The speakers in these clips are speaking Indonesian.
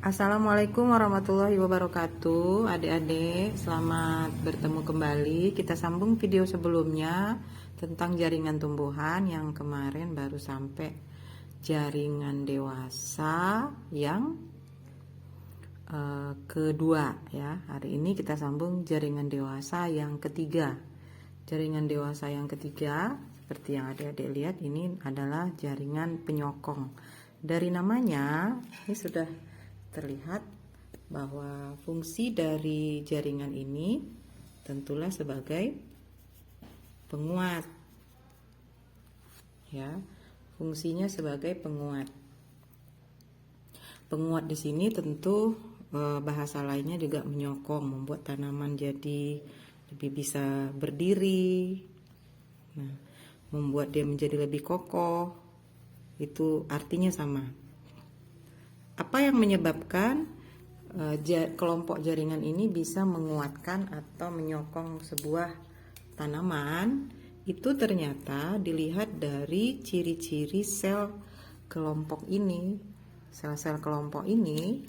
Assalamualaikum warahmatullahi wabarakatuh. Adik-adik, selamat bertemu kembali. Kita sambung video sebelumnya tentang jaringan tumbuhan yang kemarin baru sampai jaringan dewasa yang kedua ya. Hari ini kita sambung jaringan dewasa yang ketiga. Jaringan dewasa yang ketiga, seperti yang adik-adik lihat, ini adalah jaringan penyokong. Dari namanya ini sudah terlihat bahwa fungsi dari jaringan ini tentulah sebagai penguat ya, fungsinya sebagai penguat. Penguat di sini tentu bahasa lainnya juga menyokong, membuat tanaman jadi lebih bisa berdiri, nah, membuat dia menjadi lebih kokoh. Itu artinya sama. Apa yang menyebabkan kelompok jaringan ini bisa menguatkan atau menyokong sebuah tanaman? Itu ternyata dilihat dari ciri-ciri sel kelompok ini. Sel-sel kelompok ini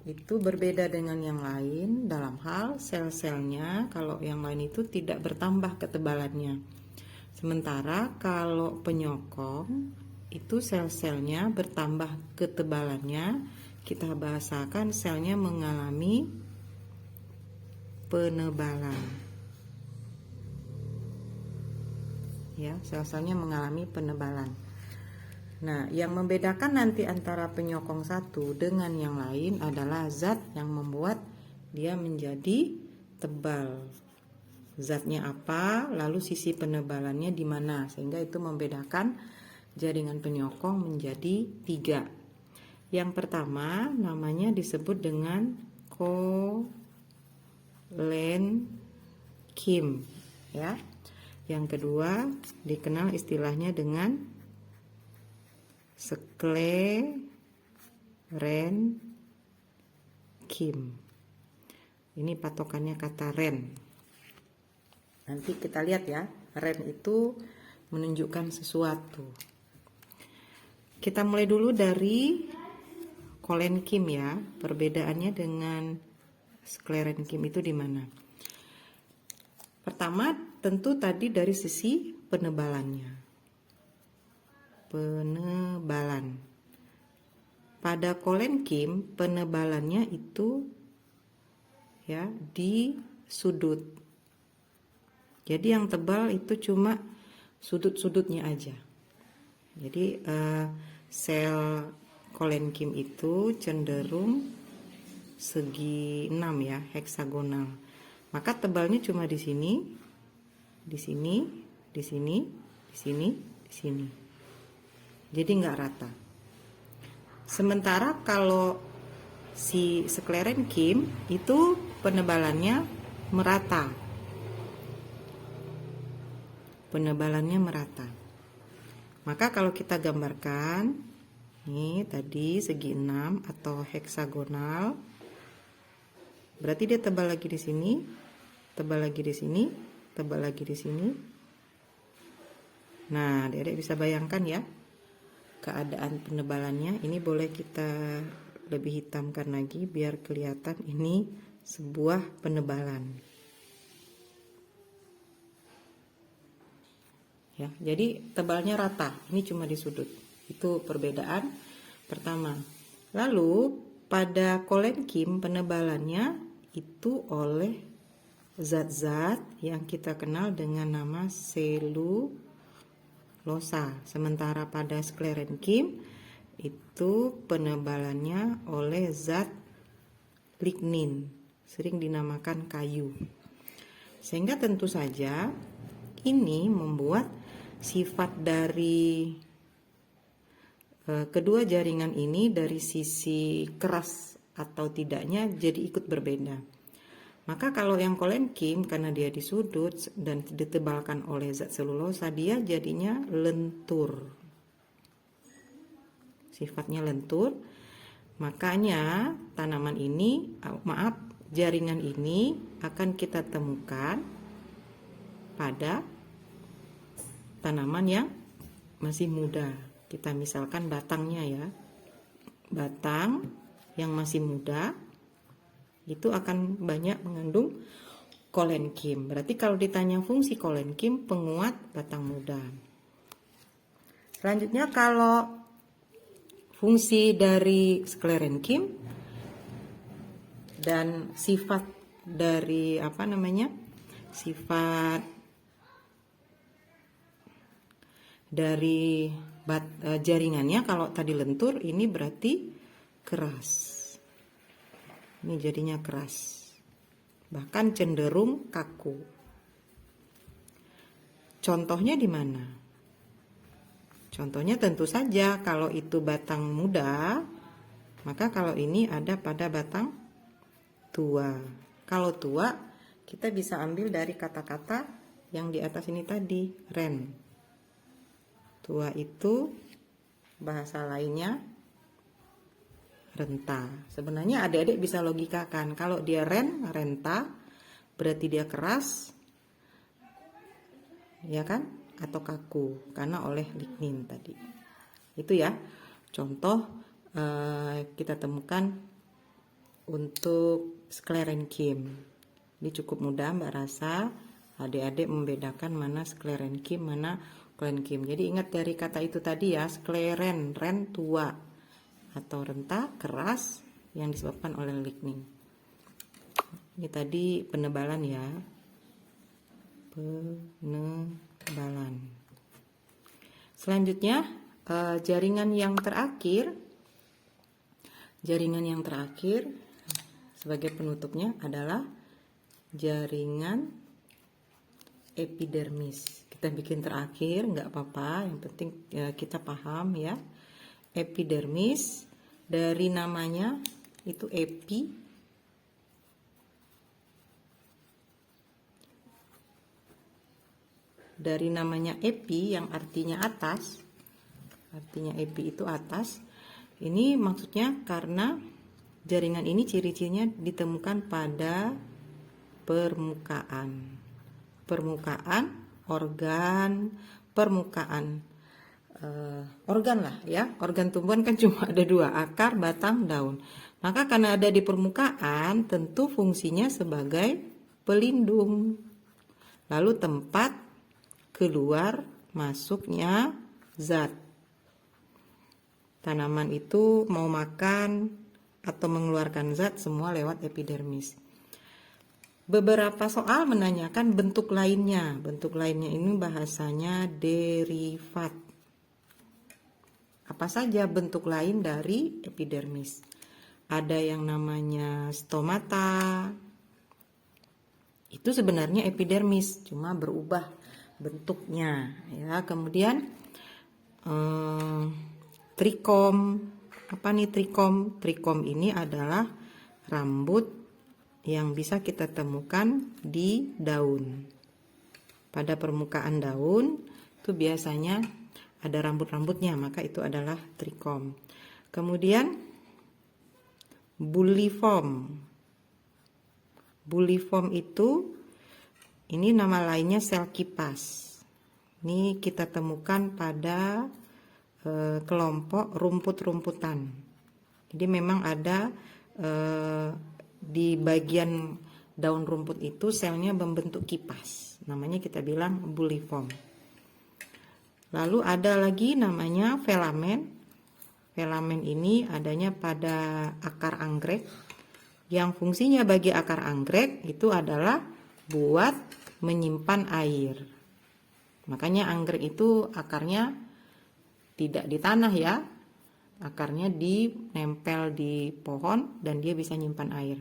itu berbeda dengan yang lain dalam hal sel-selnya. Kalau yang lain itu tidak bertambah ketebalannya. Sementara kalau penyokong itu sel-selnya bertambah ketebalannya, kita bahasakan selnya mengalami penebalan. Ya, sel-selnya mengalami penebalan. Nah, yang membedakan nanti antara penyokong satu dengan yang lain adalah zat yang membuat dia menjadi tebal. Zatnya apa, lalu sisi penebalannya di mana, sehingga itu membedakan jaringan penyokong menjadi 3. Yang pertama namanya disebut dengan kolenkim ya. Yang kedua dikenal istilahnya dengan sklerenkim. Ini patokannya kata ren. Nanti kita lihat ya, ren itu menunjukkan sesuatu. Kita mulai dulu dari kolenkim ya. Perbedaannya dengan sklerenkim itu di mana? Pertama, tentu tadi dari sisi penebalannya. Penebalan. Pada kolenkim penebalannya itu ya di sudut. Jadi yang tebal itu cuma sudut-sudutnya aja. Jadi sel kolenkim itu cenderung segi 6 ya, heksagonal. Maka tebalnya cuma di sini, di sini, di sini, di sini, di sini. Jadi nggak rata. Sementara kalau si sklerenkim itu penebalannya merata. Penebalannya merata. Maka kalau kita gambarkan, ini tadi segi 6 atau heksagonal, berarti dia tebal lagi di sini, tebal lagi di sini, tebal lagi di sini. Nah, adik-adik bisa bayangkan ya keadaan penebalannya. Ini boleh kita lebih hitamkan lagi biar kelihatan ini sebuah penebalan. Ya, jadi tebalnya rata. Ini cuma di sudut. Itu perbedaan pertama. Lalu pada kolenkim penebalannya itu oleh zat-zat yang kita kenal dengan nama selulosa. Sementara pada sklerenkim itu penebalannya oleh zat lignin, sering dinamakan kayu. Sehingga tentu saja ini membuat sifat dari kedua jaringan ini dari sisi keras atau tidaknya jadi ikut berbeda. Maka kalau yang kolenkim karena dia di sudut dan ditebalkan oleh zat selulosa, dia jadinya lentur. Sifatnya lentur. Makanya tanaman ini, jaringan ini akan kita temukan pada tanaman yang masih muda. Kita misalkan batangnya ya. Batang yang masih muda itu akan banyak mengandung kolenkim. Berarti kalau ditanya fungsi kolenkim, penguat batang muda. Selanjutnya kalau fungsi dari sklerenkim dan sifat dari sifat dari jaringannya, kalau tadi lentur, ini berarti keras. Ini jadinya keras, bahkan cenderung kaku. Contohnya di mana? Contohnya tentu saja kalau itu batang muda, maka kalau ini ada pada batang tua. Kalau tua, kita bisa ambil dari kata-kata yang di atas ini tadi, ren. Tua itu bahasa lainnya renta. Sebenarnya adik-adik bisa logikakan, kalau dia renta, berarti dia keras, ya kan? Atau kaku, karena oleh lignin tadi. Itu ya, contoh kita temukan untuk sklerenkim. Ini cukup mudah Mbak rasa adik-adik membedakan mana sklerenkim, mana kolenkim. Jadi ingat dari kata itu tadi ya, skleren, ren tua, atau renta, keras, yang disebabkan oleh lignin. Ini tadi penebalan ya, penebalan. Selanjutnya jaringan yang terakhir sebagai penutupnya adalah jaringan epidermis. Kita bikin terakhir, nggak apa-apa, yang penting kita paham ya. Epidermis, dari namanya itu epi, dari namanya epi yang artinya atas, artinya epi itu atas. Ini maksudnya karena jaringan ini ciri-cirinya ditemukan pada permukaan organ, organ lah ya. Organ tumbuhan kan cuma ada dua, akar, batang, daun. Maka karena ada di permukaan, tentu fungsinya sebagai pelindung. Lalu tempat keluar masuknya zat. Tanaman itu mau makan atau mengeluarkan zat semua lewat epidermis. Beberapa soal menanyakan bentuk lainnya. Bentuk lainnya ini bahasanya derivat. Apa saja bentuk lain dari epidermis? Ada yang namanya stomata. Itu sebenarnya epidermis, cuma berubah bentuknya ya. Kemudian trikom. Apa nih trikom? Trikom ini adalah rambut yang bisa kita temukan di daun. Pada permukaan daun itu biasanya ada rambut-rambutnya, maka itu adalah trikom. Kemudian bulliform. Bulliform itu, ini nama lainnya sel kipas. Ini kita temukan pada kelompok rumput-rumputan. Jadi memang ada di bagian daun rumput itu selnya membentuk kipas. Namanya kita bilang bulliform. Lalu ada lagi namanya filamen. Filamen ini adanya pada akar anggrek. Yang fungsinya bagi akar anggrek itu adalah buat menyimpan air. Makanya anggrek itu akarnya tidak di tanah ya. Akarnya dinempel di pohon dan dia bisa nyimpan air.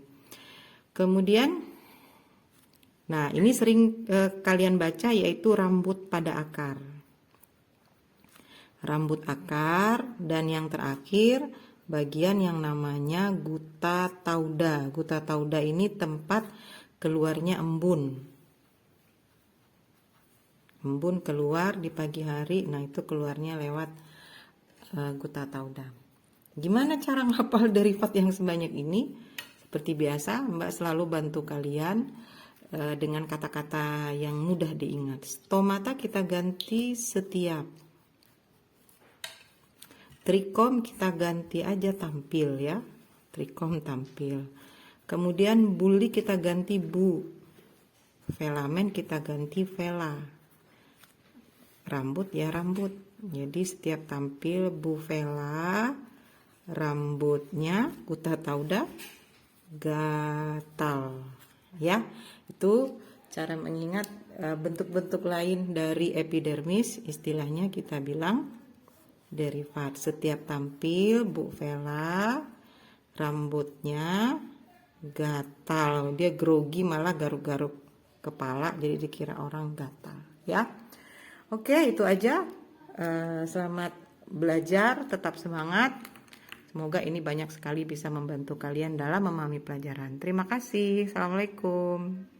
Kemudian, nah ini sering kalian baca, yaitu rambut pada akar. Rambut akar, dan yang terakhir bagian yang namanya guta tauda. Guta tauda ini tempat keluarnya embun. Embun keluar di pagi hari, nah itu keluarnya lewat guta tauda. Gimana cara menghafal derivat yang sebanyak ini? Seperti biasa, Mbak selalu bantu kalian dengan kata-kata yang mudah diingat. Stomata kita ganti setiap. Trikom kita ganti aja tampil ya. trikom tampil. Kemudian buli kita ganti bu, velamen kita ganti vela, rambut ya rambut. Jadi setiap tampil bu vela, rambutnya uta tauda gatal ya. Itu cara mengingat bentuk-bentuk lain dari epidermis, istilahnya kita bilang derivat. Setiap tampil bu vela, rambutnya gatal, dia grogi malah garuk-garuk kepala, jadi dikira orang gatal ya. Oke, itu aja. Selamat belajar, tetap semangat. Semoga ini banyak sekali bisa membantu kalian dalam memahami pelajaran. Terima kasih. Assalamualaikum.